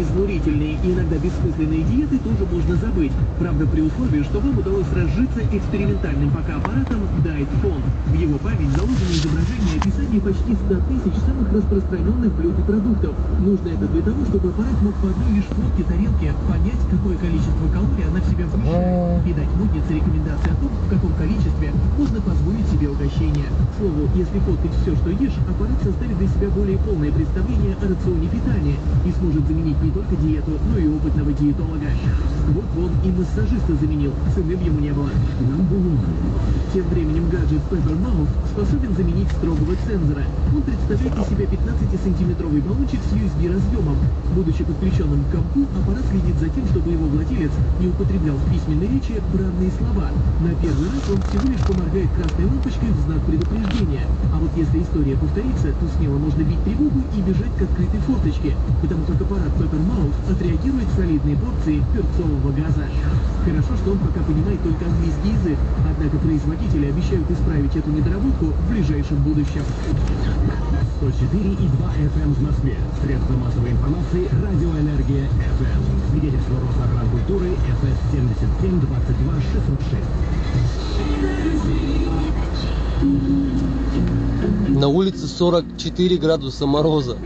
изнурительные и иногда бессмысленные диеты тоже можно забыть. Правда, при условии, что вам удалось разжиться экспериментальным пока аппаратом DietFont. В его память заложено изображение и описание почти 100 тысяч самых распространенных блюд и продуктов. Нужно это для того, чтобы аппарат мог по одной лишь фотке тарелки понять, какое количество калорий она в себя вмещает, и дать моднице рекомендации о том, в каком количестве можно позволить себе угощение. К слову, если фоткать все, что ешь, аппарат составит для себя более полное представление о рационе питания и сможет заменить не только диету, но и опытного диетолога. Вот вон и массажиста заменил, цены ему не было. Тем временем гаджет Peppermouth способен заменить строгого цензора. Он представляет из себя 15-сантиметровый баллончик с USB-разъемом. Будучи подключенным к компу, аппарат следит за тем, чтобы его владелец не употреблял в письменной речи бранные слова. На первый раз он всего лишь поморгает красной лампочкой в знак предупреждения. А вот если история повторится, то смело можно бить тревогу и бежать к открытой форточке, потому как аппарат Peppermouth отреагирует солидной порцией перцового газа. Хорошо, что он пока понимает только английский язык, однако производители обещают исправить эту недоработку в ближайшем будущем. 104,2 FM в Москве. Средства массовой информации «Радиоэнергия FM». Свидетельство Росагрокультуры ФС 77 22 606. На улице 44 градуса мороза.